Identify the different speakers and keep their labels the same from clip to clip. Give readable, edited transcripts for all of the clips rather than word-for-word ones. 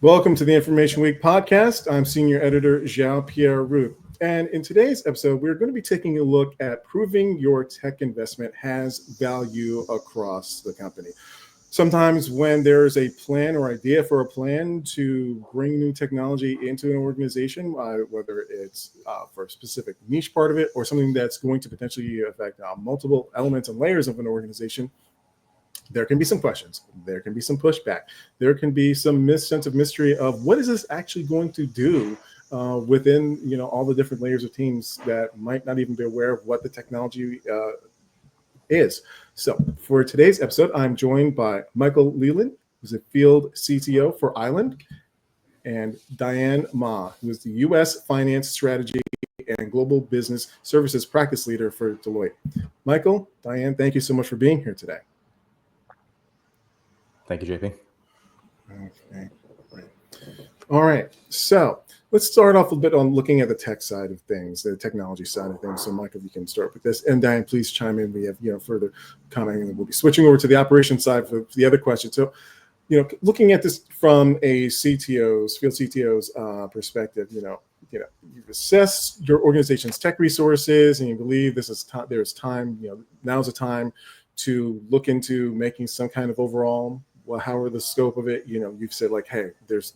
Speaker 1: Welcome to the Information Week podcast. I'm Senior Editor Jean-Pierre Roux. And in today's episode, we're going to be taking a look at proving your tech investment has value across the company. Sometimes when there's a plan or idea for a plan to bring new technology into an organization, whether it's for a specific niche part of it or something that's going to potentially affect multiple elements and layers of an organization, there can be some questions. There can be some pushback. There can be some sense of mystery of what is this actually going to do within all the different layers of teams that might not even be aware of what the technology is. So for today's episode, I'm joined by Michael Leland, who's a field CTO for Island, and Diane Ma, who is the U.S. Finance Strategy and Global Business Services Practice Leader for Deloitte. Michael, Diane, thank you so much for being here today.
Speaker 2: Thank you, JP.
Speaker 1: Okay. All right. So let's start off a bit on looking at the tech side of things, the technology side of things. So, Michael, you can start with this, and Diane, please chime in. We have further comment, and we'll be switching over to the operations side for the other question. So, looking at this from a field CTO's perspective, you've assessed your organization's tech resources, and you believe there's time. Now's the time to look into making some kind of overall. Well, however the scope of it, you've said like, hey, this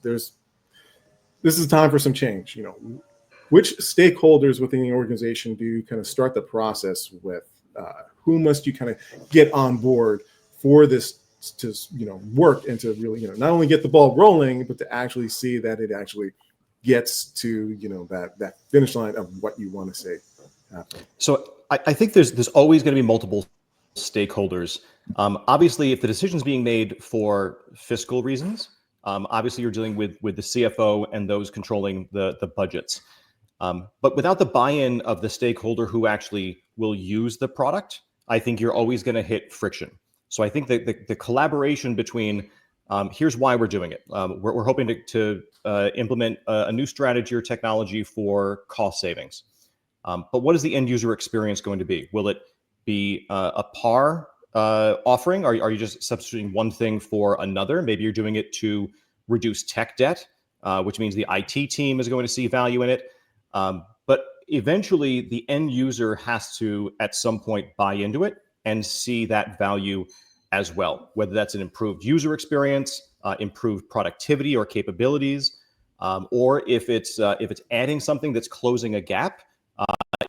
Speaker 1: is time for some change. Which stakeholders within the organization do you kind of start the process with? Who must you kind of get on board for this to work and to really not only get the ball rolling, but to actually see that it actually gets to that finish line of what you want to say happen.
Speaker 2: So I think there's always going to be multiple stakeholders. Obviously, if the decision is being made for fiscal reasons, obviously you're dealing with the CFO and those controlling the budgets. But without the buy-in of the stakeholder who actually will use the product, I think you're always going to hit friction. So I think that the collaboration between here's why we're doing it. We're hoping to implement a new strategy or technology for cost savings. But what is the end user experience going to be? Will it be a par offering? Are you just substituting one thing for another? Maybe you're doing it to reduce tech debt, which means the IT team is going to see value in it. But eventually, the end user has to, at some point, buy into it and see that value as well, whether that's an improved user experience, improved productivity or capabilities, or if it's adding something that's closing a gap.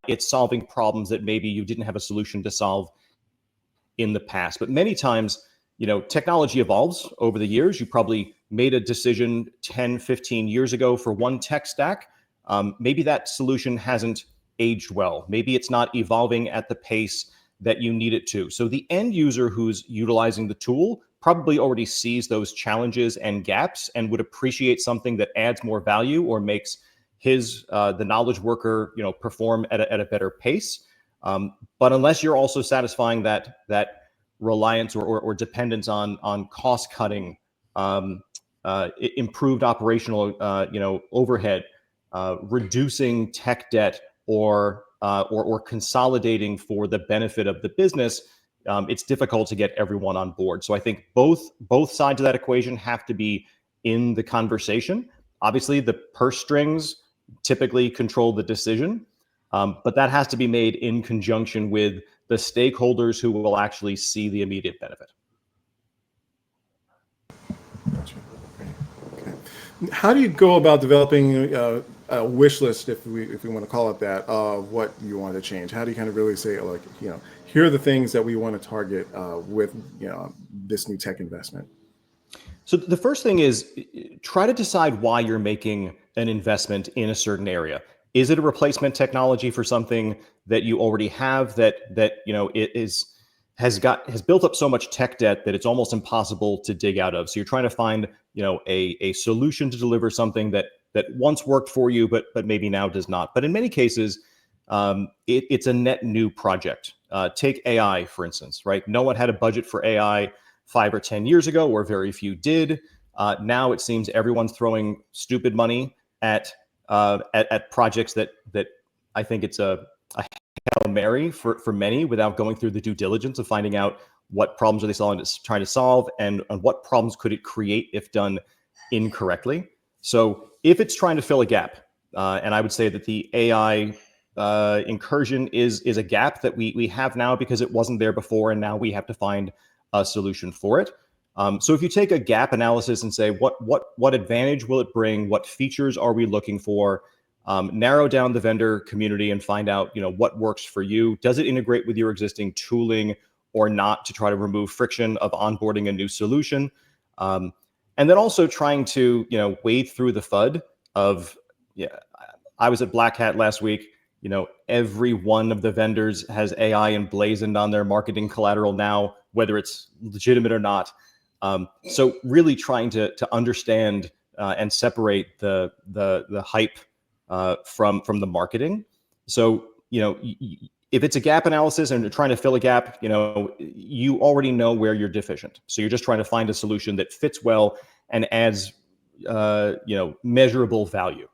Speaker 2: It's solving problems that maybe you didn't have a solution to solve in the past. But many times, technology evolves over the years. You probably made a decision 10, 15 years ago for one tech stack. Maybe that solution hasn't aged well. Maybe it's not evolving at the pace that you need it to. So the end user who's utilizing the tool probably already sees those challenges and gaps and would appreciate something that adds more value or makes the knowledge worker, perform at a better pace. But unless you're also satisfying that reliance or dependence on cost cutting, improved operational, overhead, reducing tech debt, or consolidating for the benefit of the business, it's difficult to get everyone on board. So I think both sides of that equation have to be in the conversation. Obviously, the purse strings typically control the decision, but that has to be made in conjunction with the stakeholders who will actually see the immediate benefit.
Speaker 1: Gotcha. Okay. How do you go about developing a wish list, if we want to call it that, of what you want to change? How do you kind of really say, like, here are the things that we want to target with this new tech investment?
Speaker 2: So the first thing is try to decide why you're making an investment in a certain area. Is it a replacement technology for something that you already have that it has built up so much tech debt that it's almost impossible to dig out of? So you're trying to find a solution to deliver something that once worked for you, but maybe now does not. But in many cases, it's a net new project. Take AI, for instance, right? No one had a budget for AI 5 or 10 years ago, or very few did. Now it seems everyone's throwing stupid money at projects that I think it's a Hail Mary for many, without going through the due diligence of finding out what problems are they trying to solve, and what problems could it create if done incorrectly. So if it's trying to fill a gap, and I would say that the AI incursion is a gap that we have now because it wasn't there before, and now we have to find a solution for it. So if you take a gap analysis and say what advantage will it bring, what features are we looking for, narrow down the vendor community and find out what works for you. Does it integrate with your existing tooling or not, to try to remove friction of onboarding a new solution? And then also trying to wade through the FUD of, I was at Black Hat last week. Every one of the vendors has AI emblazoned on their marketing collateral now, whether it's legitimate or not. So really trying to understand and separate the hype from the marketing. So if it's a gap analysis and you're trying to fill a gap, you already know where you're deficient. So you're just trying to find a solution that fits well and adds measurable value.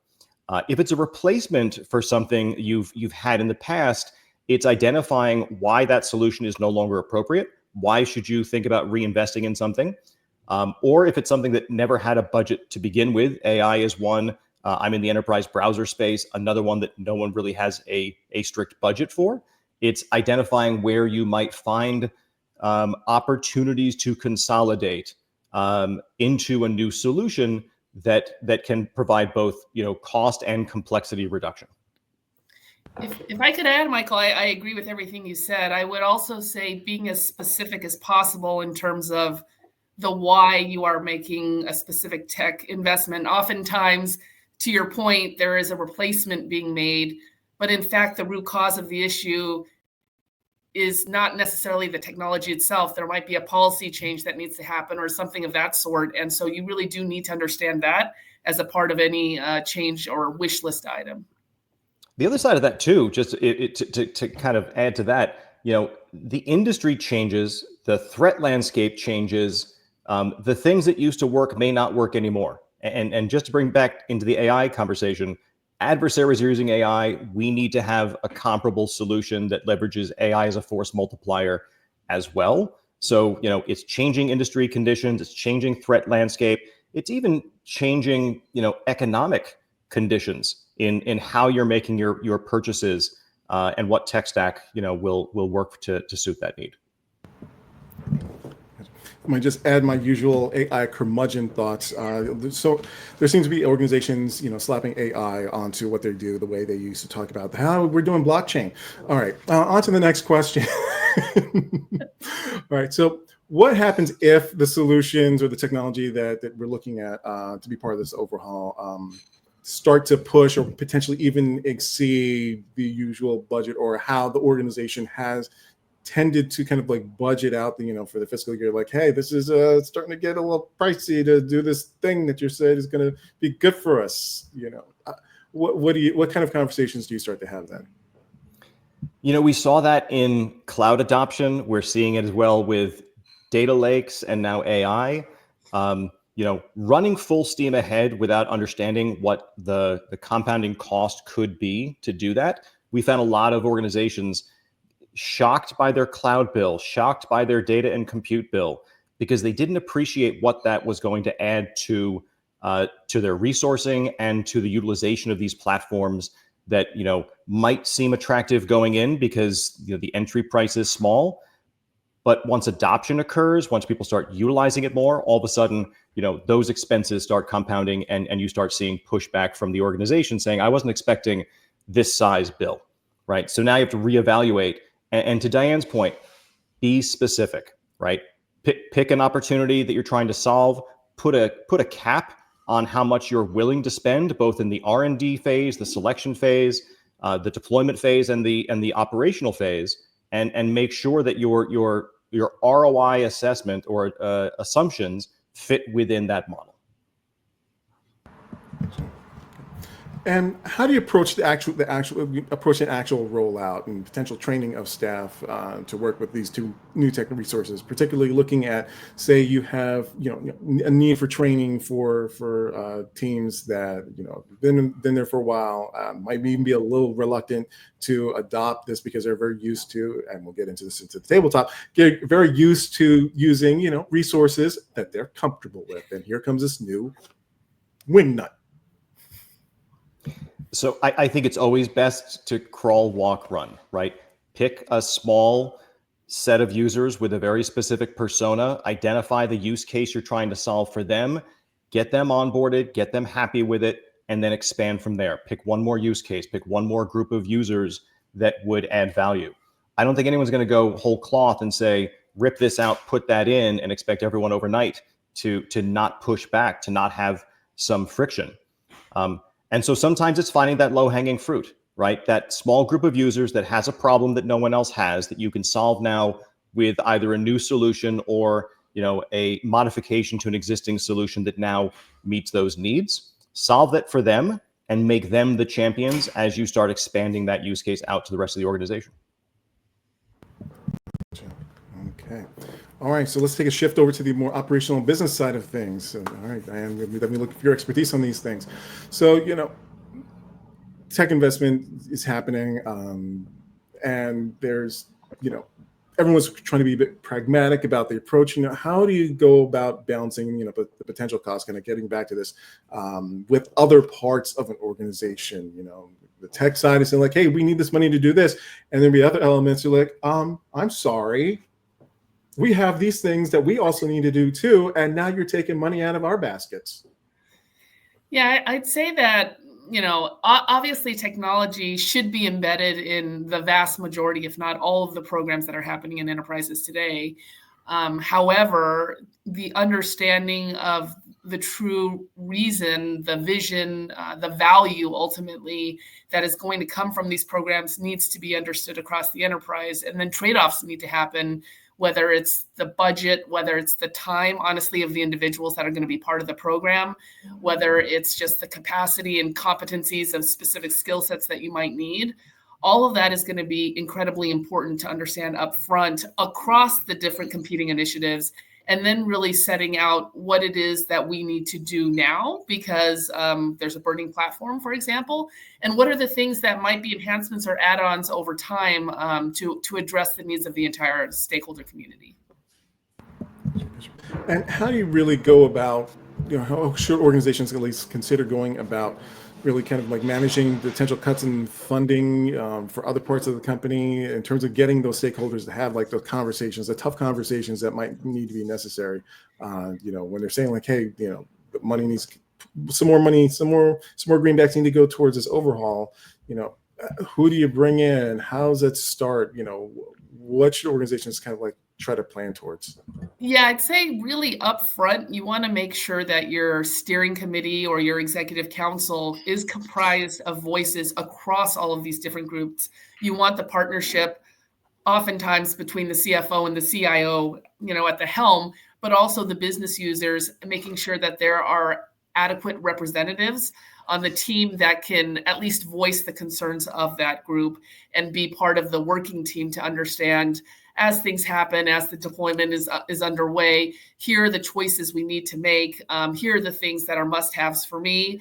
Speaker 2: If it's a replacement for something you've had in the past, it's identifying why that solution is no longer appropriate. Why should you think about reinvesting in something? Or if it's something that never had a budget to begin with, AI is one. I'm in the enterprise browser space, another one that no one really has a strict budget for. It's identifying where you might find opportunities to consolidate into a new solution that can provide both cost and complexity reduction.
Speaker 3: If I could add, Michael, I agree with everything you said. I would also say being as specific as possible in terms of the why you are making a specific tech investment. Oftentimes, to your point, there is a replacement being made, but in fact, the root cause of the issue is not necessarily the technology itself. There might be a policy change that needs to happen or something of that sort. And so you really do need to understand that as a part of any change or wish list item.
Speaker 2: The other side of that too, just to kind of add to that, the industry changes, the threat landscape changes, the things that used to work may not work anymore. And just to bring back into the AI conversation, adversaries are using AI. We need to have a comparable solution that leverages AI as a force multiplier as well. So, it's changing industry conditions, it's changing threat landscape, it's even changing, economic conditions in how you're making your purchases and what tech stack, will work to suit that need.
Speaker 1: I might just add my usual AI curmudgeon thoughts. So there seems to be organizations, slapping AI onto what they do, the way they used to talk about how we're doing blockchain. All right, on to the next question. All right, so what happens if the solutions or the technology that we're looking at to be part of this overhaul start to push or potentially even exceed the usual budget, or how the organization has tended to kind of like budget out for the fiscal year, like, hey, this is starting to get a little pricey to do this thing that you said is going to be good for us. What kind of conversations do you start to have then?
Speaker 2: We saw that in cloud adoption. We're seeing it as well with data lakes and now AI. Running full steam ahead without understanding what the compounding cost could be to do that. We found a lot of organizations shocked by their cloud bill, shocked by their data and compute bill, because they didn't appreciate what that was going to add to their resourcing and to the utilization of these platforms that might seem attractive going in because the entry price is small. But once adoption occurs, once people start utilizing it more, all of a sudden, those expenses start compounding, and you start seeing pushback from the organization saying, I wasn't expecting this size bill, right? So now you have to reevaluate. And to Diane's point, be specific, right? Pick an opportunity that you're trying to solve, put a cap on how much you're willing to spend, both in the R&D phase, the selection phase, the deployment phase, and the operational phase, and make sure that your ROI assessment or assumptions fit within that model.
Speaker 1: And how do you approach the actual approach an actual rollout and potential training of staff to work with these two new tech resources, particularly looking at, say, you have a need for training for teams that been there for a while, might even be a little reluctant to adopt this because they're very used to, and we'll get into this into the tabletop, get very used to using resources that they're comfortable with, and here comes this new wing nut.
Speaker 2: So I think it's always best to crawl, walk, run, right? Pick a small set of users with a very specific persona, identify the use case you're trying to solve for them, get them onboarded, get them happy with it, and then expand from there. Pick one more use case, pick one more group of users that would add value. I don't think anyone's going to go whole cloth and say, rip this out, put that in, and expect everyone overnight to not push back, to not have some friction. And so sometimes it's finding that low-hanging fruit, right? That small group of users that has a problem that no one else has that you can solve now with either a new solution or a modification to an existing solution that now meets those needs. Solve that for them and make them the champions as you start expanding that use case out to the rest of the organization.
Speaker 1: Okay. All right, so let's take a shift over to the more operational business side of things. So, all right, Diane, let me look for your expertise on these things. So, tech investment is happening, and there's, everyone's trying to be a bit pragmatic about the approach. How do you go about balancing, the potential cost, kind of getting back to this, with other parts of an organization? The tech side is saying like, hey, we need this money to do this, and then the other elements are like, I'm sorry, we have these things that we also need to do too, and now you're taking money out of our baskets.
Speaker 3: Yeah, I'd say that, obviously technology should be embedded in the vast majority, if not all, of the programs that are happening in enterprises today. However, the understanding of the true reason, the vision, the value ultimately that is going to come from these programs needs to be understood across the enterprise. And then trade-offs need to happen, whether it's the budget, whether it's the time, honestly, of the individuals that are going to be part of the program, whether it's just the capacity and competencies of specific skill sets that you might need. All of that is going to be incredibly important to understand upfront across the different competing initiatives, and then really setting out what it is that we need to do now because there's a burning platform, for example, and what are the things that might be enhancements or add-ons over time to address the needs of the entire stakeholder community.
Speaker 1: And how do you really go about, how should organizations at least consider going about really kind of like managing the potential cuts in funding for other parts of the company in terms of getting those stakeholders to have like those conversations, the tough conversations that might need to be necessary, when they're saying like, hey, the money needs some more money, some more greenbacks need to go towards this overhaul. Who do you bring in? How does it start? What should organizations kind of like try to plan towards?
Speaker 3: Yeah, I'd say really upfront, you want to make sure that your steering committee or your executive council is comprised of voices across all of these different groups. You want the partnership oftentimes between the CFO and the CIO, at the helm, but also the business users, making sure that there are adequate representatives on the team that can at least voice the concerns of that group and be part of the working team to understand as things happen, as the deployment is underway, here are the choices we need to make. Here are the things that are must-haves for me.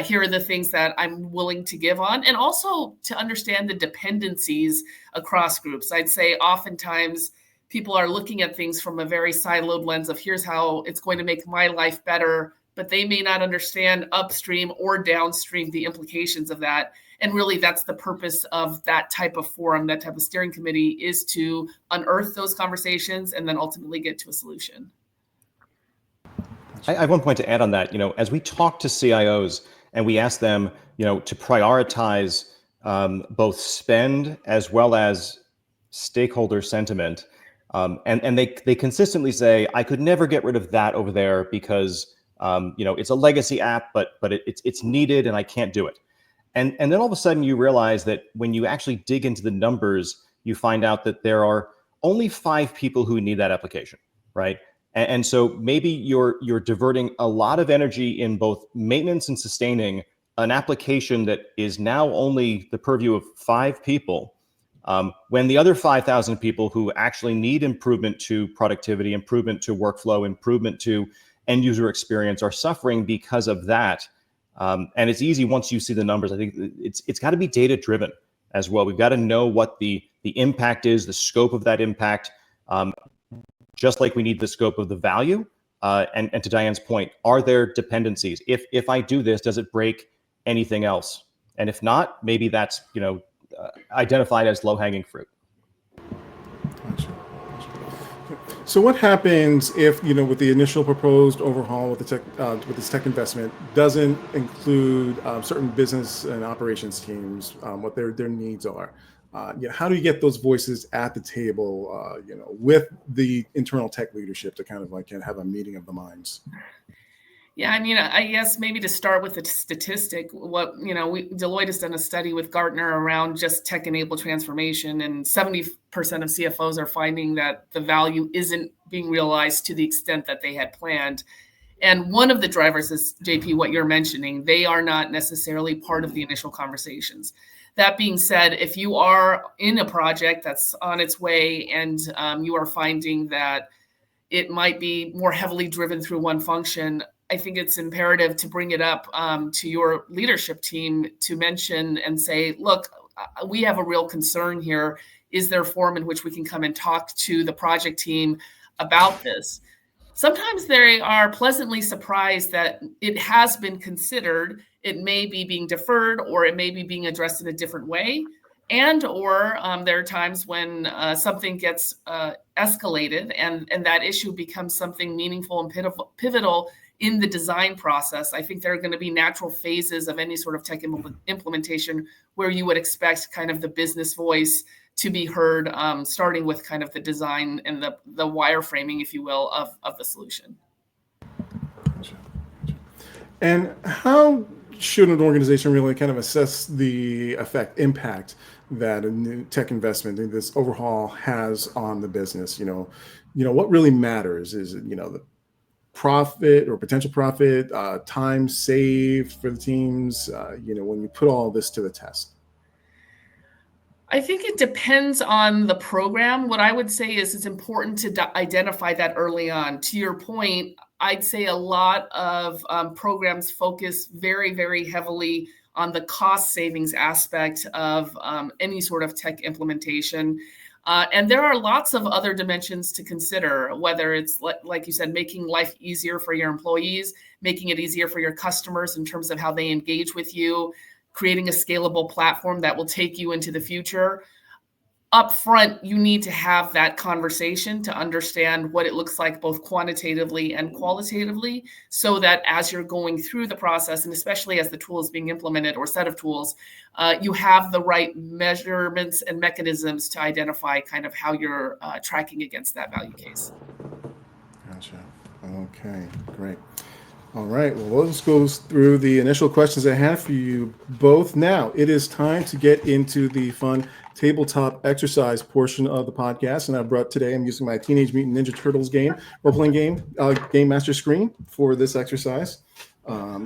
Speaker 3: Here are the things that I'm willing to give on, and also to understand the dependencies across groups. I'd say oftentimes people are looking at things from a very siloed lens of here's how it's going to make my life better, but they may not understand upstream or downstream the implications of that. And really, that's the purpose of that type of forum, that type of steering committee, is to unearth those conversations and then ultimately get to a solution.
Speaker 2: I have one point to add on that. As we talk to CIOs and we ask them, to prioritize both spend as well as stakeholder sentiment, and they consistently say, I could never get rid of that over there because it's a legacy app, but it's needed and I can't do it. And then all of a sudden you realize that when you actually dig into the numbers, you find out that there are only 5 people who need that application, right? And so maybe you're diverting a lot of energy in both maintenance and sustaining an application that is now only the purview of 5 people, when the other 5,000 people who actually need improvement to productivity, improvement to workflow, improvement to end user experience are suffering because of that. And it's easy once you see the numbers. I think it's got to be data driven as well. We've got to know what the impact is, the scope of that impact, just like we need the scope of the value. And to Diane's point, are there dependencies? If I do this, does it break anything else? And if not, maybe that's identified as low-hanging fruit.
Speaker 1: Gotcha. So what happens if, with the initial proposed overhaul with this tech investment doesn't include certain business and operations teams, what their needs are? How do you get those voices at the table, with the internal tech leadership to kind of have a meeting of the minds?
Speaker 3: Yeah, I mean, I guess maybe to start with a statistic, Deloitte has done a study with Gartner around just tech-enabled transformation, and 70% of CFOs are finding that the value isn't being realized to the extent that they had planned. And one of the drivers is, JP, what you're mentioning. They are not necessarily part of the initial conversations. That being said, if you are in a project that's on its way and you are finding that it might be more heavily driven through one function, I think it's imperative to bring it up to your leadership team to mention and say, look, we have a real concern here. Is there a forum in which we can come and talk to the project team about this? Sometimes they are pleasantly surprised that it has been considered. It may be being deferred, or it may be being addressed in a different way. Or there are times when something gets escalated and that issue becomes something meaningful and pivotal in the design process. I think there are going to be natural phases of any sort of tech implementation where you would expect kind of the business voice to be heard, starting with kind of the design and the wireframing, if you will, of the solution.
Speaker 1: Gotcha. And how should an organization really kind of assess the impact that a new tech investment in this overhaul has on the business? What really matters is, the profit or potential profit, time saved for the teams, when you put all this to the test?
Speaker 3: I think it depends on the program. What I would say is it's important to identify that early on. To your point, I'd say a lot of programs focus very, very heavily on the cost savings aspect of any sort of tech implementation. And there are lots of other dimensions to consider, whether it's, like you said, making life easier for your employees, making it easier for your customers in terms of how they engage with you, creating a scalable platform that will take you into the future. Up front, you need to have that conversation to understand what it looks like both quantitatively and qualitatively, so that as you're going through the process, and especially as the tool is being implemented or set of tools, you have the right measurements and mechanisms to identify kind of how you're tracking against that value case.
Speaker 1: Gotcha. Okay, great. All right, well, let's go through the initial questions I have for you both. Now, it is time to get into the fun tabletop exercise portion of the podcast. And I'm using my Teenage Mutant Ninja Turtles role-playing game, Game Master screen for this exercise.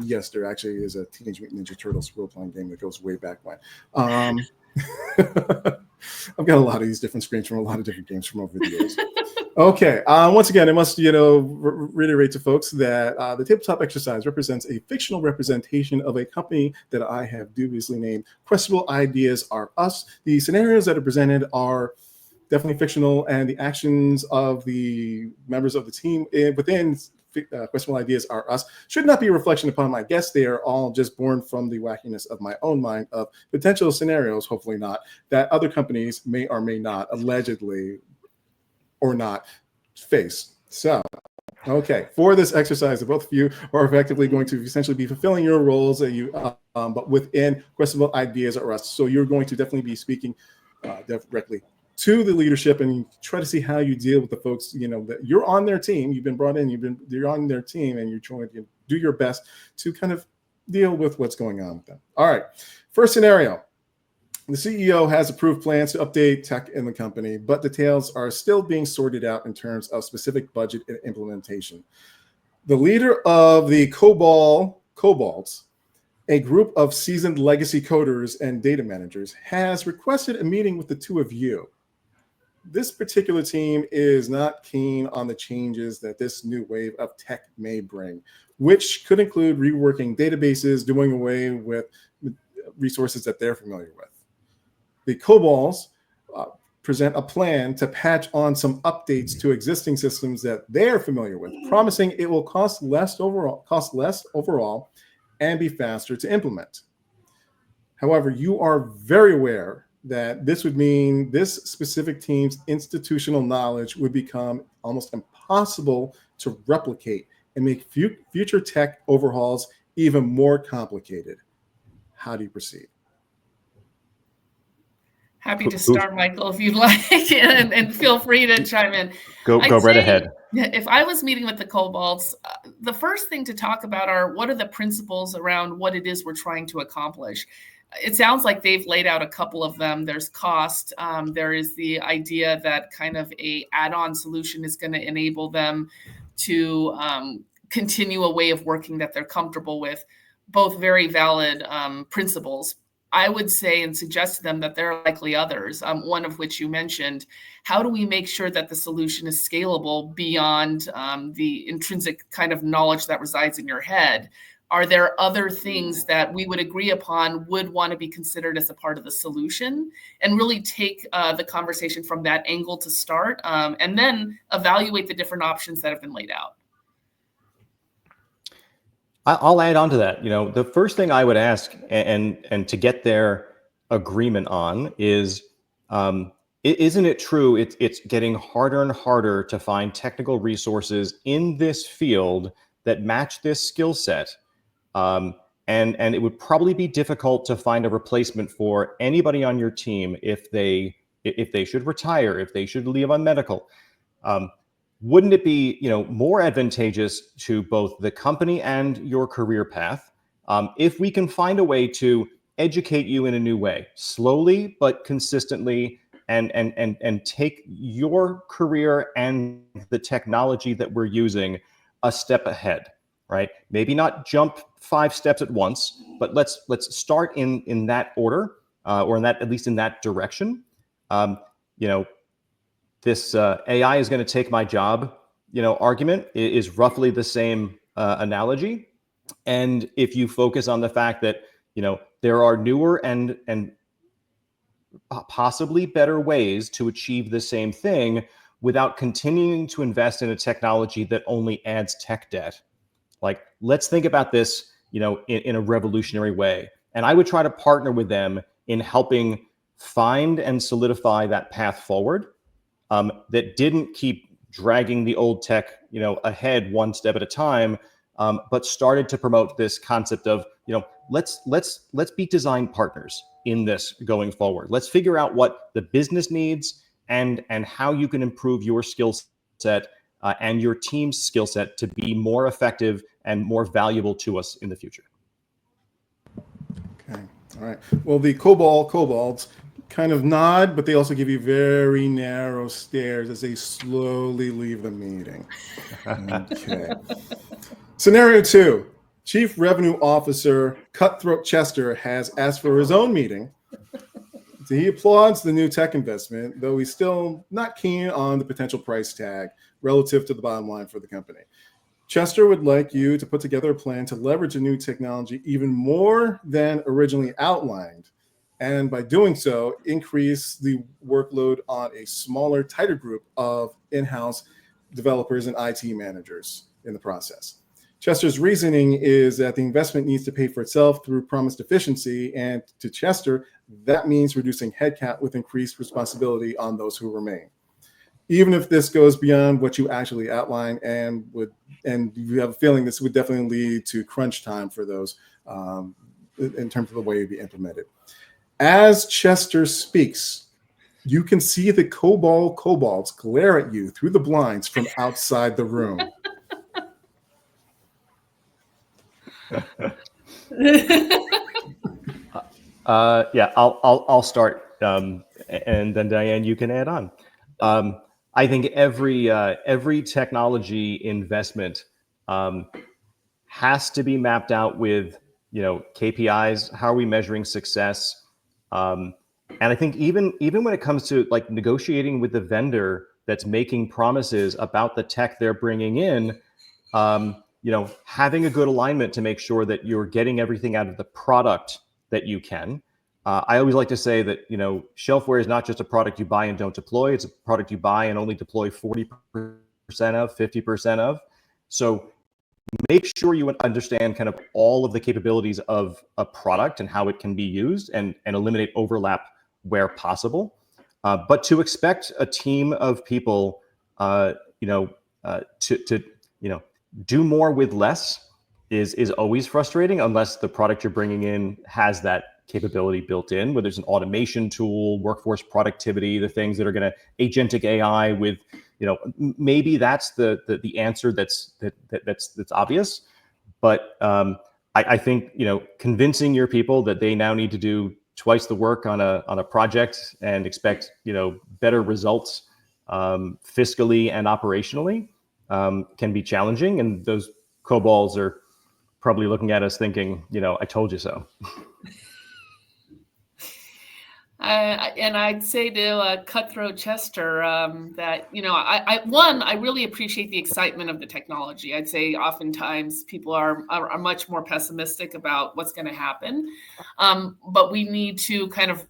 Speaker 1: Yes, there actually is a Teenage Mutant Ninja Turtles role-playing game that goes way back when. I've got a lot of these different screens from a lot of different games from over the years. Okay. Once again, I must, reiterate to folks that the tabletop exercise represents a fictional representation of a company that I have dubiously named Questionable Ideas Are Us. The scenarios that are presented are definitely fictional, and the actions of the members of the team within Questionable Ideas Are Us should not be a reflection upon my guests. They are all just born from the wackiness of my own mind of potential scenarios, hopefully not, that other companies may or may not allegedly or not face. So, okay, for this exercise, both of you are effectively going to essentially be fulfilling your roles that you, but within Questionable Ideas Are Us. So you're going to definitely be speaking directly to the leadership and try to see how you deal with the folks, that you're on their team. You've been brought in. You're on their team, and you're trying to do your best to kind of deal with what's going on with them. All right, first scenario. The CEO has approved plans to update tech in the company, but details are still being sorted out in terms of specific budget and implementation. The leader of the Kobolds A group of seasoned legacy coders and data managers has requested a meeting with the two of you. This particular team is not keen on the changes that this new wave of tech may bring, which could include reworking databases, doing away with resources that they're familiar with. The COBOLs present a plan to patch on some updates to existing systems that they're familiar with, promising it will cost less overall, and be faster to implement. However, you are very aware that this would mean this specific team's institutional knowledge would become almost impossible to replicate and make future tech overhauls even more complicated. How do you proceed?
Speaker 3: Happy to start, Michael, if you'd like, and feel free to chime in.
Speaker 2: Go right ahead.
Speaker 3: If I was meeting with the Cobalts, the first thing to talk about are what are the principles around what it is we're trying to accomplish. It sounds like they've laid out a couple of them. There's cost. There is the idea that kind of a add-on solution is going to enable them to continue a way of working that they're comfortable with. Both very valid principles. I would say and suggest to them that there are likely others, one of which you mentioned. How do we make sure that the solution is scalable beyond the intrinsic kind of knowledge that resides in your head? Are there other things that we would agree upon would want to be considered as a part of the solution? And really take the conversation from that angle to start, and then evaluate the different options that have been laid out.
Speaker 2: I'll add on to that. The first thing I would ask and to get their agreement on is, isn't it true it's getting harder and harder to find technical resources in this field that match this skill set? And it would probably be difficult to find a replacement for anybody on your team if they should retire, if they should leave on medical. Wouldn't it be, more advantageous to both the company and your career path if we can find a way to educate you in a new way, slowly but consistently, and take your career and the technology that we're using a step ahead, right? Maybe not jump 5 steps at once, but let's start in that order, or at least in that direction. This AI is going to take my job, argument is roughly the same analogy. And if you focus on the fact that, there are newer and possibly better ways to achieve the same thing without continuing to invest in a technology that only adds tech debt. Like, let's think about this, in a revolutionary way. And I would try to partner with them in helping find and solidify that path forward. That didn't keep dragging the old tech, ahead one step at a time, but started to promote this concept of, let's be design partners in this going forward. Let's figure out what the business needs and how you can improve your skill set and your team's skill set to be more effective and more valuable to us in the future.
Speaker 1: Okay. All right. Well, the Cobalts kind of nod, but they also give you very narrow stares as they slowly leave the meeting. Okay. Scenario 2. Chief Revenue Officer Cutthroat Chester has asked for his own meeting. So he applauds the new tech investment, though he's still not keen on the potential price tag relative to the bottom line for the company. Chester would like you to put together a plan to leverage the new technology even more than originally outlined, and by doing so, increase the workload on a smaller, tighter group of in-house developers and IT managers in the process. Chester's reasoning is that the investment needs to pay for itself through promised efficiency, and to Chester, that means reducing headcount with increased responsibility on those who remain. Even if this goes beyond what you actually outlined, and you have a feeling this would definitely lead to crunch time for those in terms of the way it'd be implemented. As Chester speaks, you can see the Cobalts glare at you through the blinds from outside the room.
Speaker 2: Yeah, I'll start, and then Diane, you can add on. I think every technology investment has to be mapped out with KPIs. How are we measuring success? And I think even when it comes to like negotiating with the vendor that's making promises about the tech they're bringing in, having a good alignment to make sure that you're getting everything out of the product that you can. I always like to say that, shelfware is not just a product you buy and don't deploy. It's a product you buy and only deploy 40% of, 50% of. So make sure you understand kind of all of the capabilities of a product and how it can be used, and eliminate overlap where possible. But to expect a team of people, to do more with less is always frustrating, unless the product you're bringing in has that capability built in, whether it's an automation tool, workforce productivity, the things that are going to agentic AI with, maybe that's the answer that's obvious. But I think, convincing your people that they now need to do twice the work on a project and expect, better results fiscally and operationally can be challenging. And those COBOLs are probably looking at us thinking, I told you so.
Speaker 3: And I'd say to Cutthroat Chester that, I really appreciate the excitement of the technology. I'd say oftentimes people are much more pessimistic about what's going to happen. But we need to kind of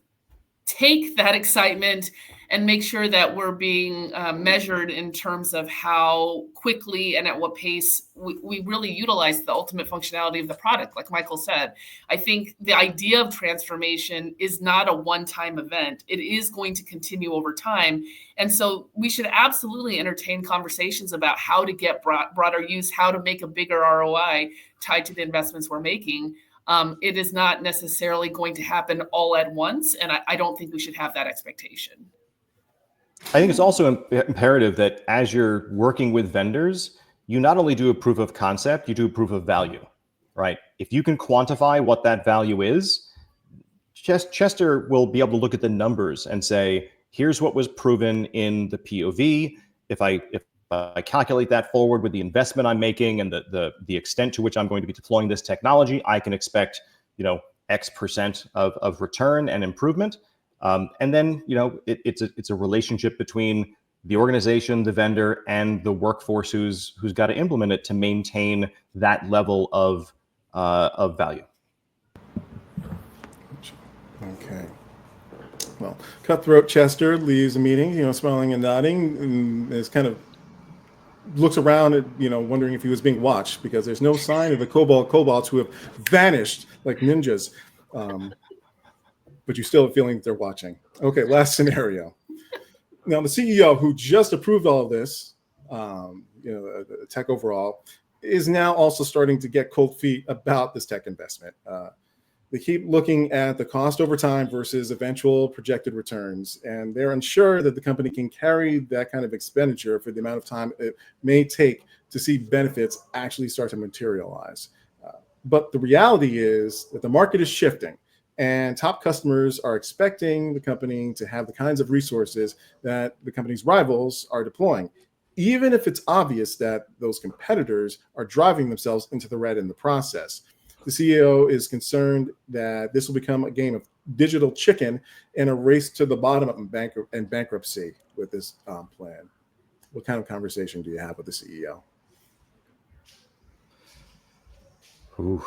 Speaker 3: take that excitement and make sure that we're being measured in terms of how quickly and at what pace we really utilize the ultimate functionality of the product. Like Michael said, I think the idea of transformation is not a one-time event. It is going to continue over time. And so we should absolutely entertain conversations about how to get broader use, how to make a bigger ROI tied to the investments we're making. It is not necessarily going to happen all at once, and I don't think we should have that expectation.
Speaker 2: I think it's also imperative that as you're working with vendors, you not only do a proof of concept, you do a proof of value, right? If you can quantify what that value is, Chester will be able to look at the numbers and say, here's what was proven in the POV. If I calculate that forward with the investment I'm making and the extent to which I'm going to be deploying this technology, I can expect, X% of return and improvement. And then, it's a relationship between the organization, the vendor, and the workforce who's got to implement it to maintain that level of value.
Speaker 1: Okay. Well, Cutthroat Chester leaves a meeting, smiling and nodding, and is kind of looks around at, wondering if he was being watched, because there's no sign of the kobolds who have vanished like ninjas. But you still have a feeling that they're watching. Okay, last scenario. Now, the CEO who just approved all of this, the tech overall, is now also starting to get cold feet about this tech investment. They keep looking at the cost over time versus eventual projected returns, and they're unsure that the company can carry that kind of expenditure for the amount of time it may take to see benefits actually start to materialize. But the reality is that the market is shifting, and top customers are expecting the company to have the kinds of resources that the company's rivals are deploying, even if it's obvious that those competitors are driving themselves into the red in the process. The CEO is concerned that this will become a game of digital chicken and a race to the bottom and bankruptcy with this plan. What kind of conversation do you have with the CEO?
Speaker 2: Ooh.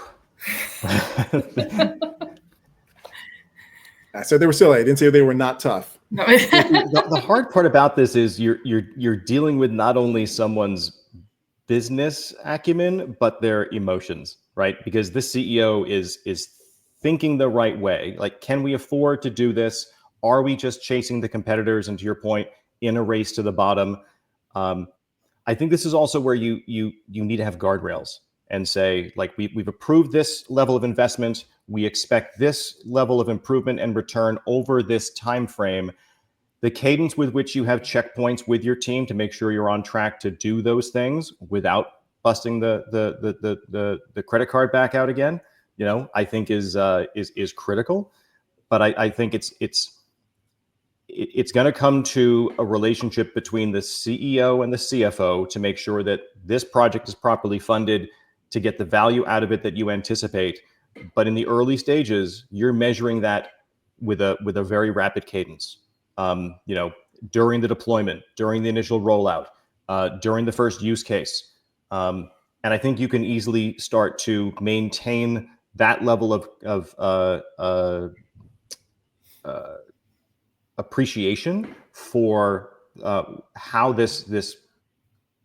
Speaker 1: I said they were silly. I didn't say they were not tough.
Speaker 3: No.
Speaker 2: The hard part about this is you're dealing with not only someone's business acumen, but their emotions, right? Because this CEO is thinking the right way. Like, can we afford to do this? Are we just chasing the competitors? And to your point, in a race to the bottom. I think this is also where you need to have guardrails and say, like, we've approved this level of investment. We expect this level of improvement and return over this time frame. The cadence with which you have checkpoints with your team to make sure you're on track to do those things without busting the credit card back out again, I think is critical. But I think it's going to come to a relationship between the CEO and the CFO to make sure that this project is properly funded to get the value out of it that you anticipate. But in the early stages, you're measuring that with a very rapid cadence. During the deployment, during the initial rollout, during the first use case. And I think you can easily start to maintain that level of appreciation for how this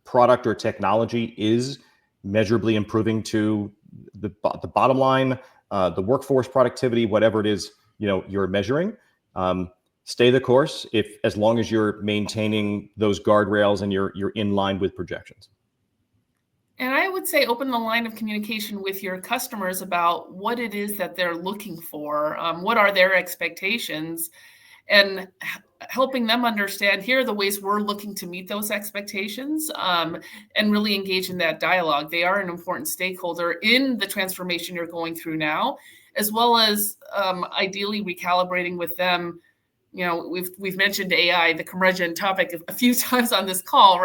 Speaker 2: product or technology is measurably improving to the bottom line, the workforce productivity, whatever it is you're measuring. Stay the course as long as you're maintaining those guardrails and you're in line with projections.
Speaker 3: And I would say open the line of communication with your customers about what it is that they're looking for, what are their expectations, and helping them understand here are the ways we're looking to meet those expectations, and really engage in that dialogue. They are an important stakeholder in the transformation you're going through now, as well as ideally recalibrating with them. We've mentioned AI, the curmudgeon topic, a few times on this call,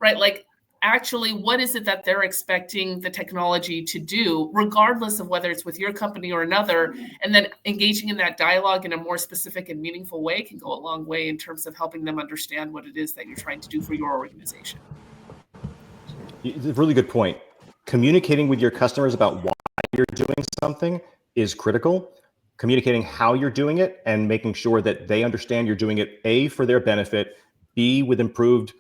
Speaker 3: right? Like, actually, what is it that they're expecting the technology to do, regardless of whether it's with your company or another, and then engaging in that dialogue in a more specific and meaningful way can go a long way in terms of helping them understand what it is that you're trying to do for your organization.
Speaker 2: It's a really good point. Communicating with your customers about why you're doing something is critical. Communicating how you're doing it and making sure that they understand you're doing it, A, for their benefit, B, with improved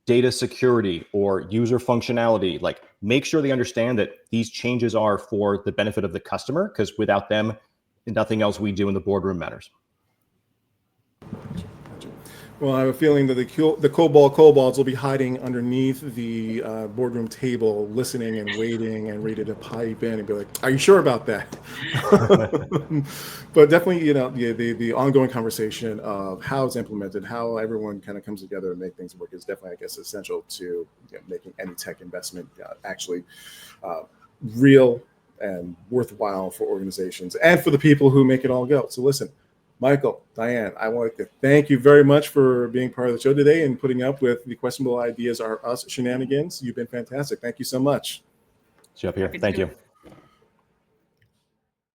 Speaker 2: data security or user functionality. Like, make sure they understand that these changes are for the benefit of the customer, because without them, nothing else we do in the boardroom matters.
Speaker 1: Well, I have a feeling that the kobolds will be hiding underneath the boardroom table, listening and waiting and ready to pipe in and be like, "Are you sure about that?" But definitely, the ongoing conversation of how it's implemented, how everyone kind of comes together and make things work is definitely, I guess, essential to making any tech investment actually real and worthwhile for organizations and for the people who make it all go. So listen, Michael, Diane, I want to thank you very much for being part of the show today and putting up with the questionable ideas are us shenanigans. You've been fantastic. Thank you so much.
Speaker 2: Jeff here. Thank you.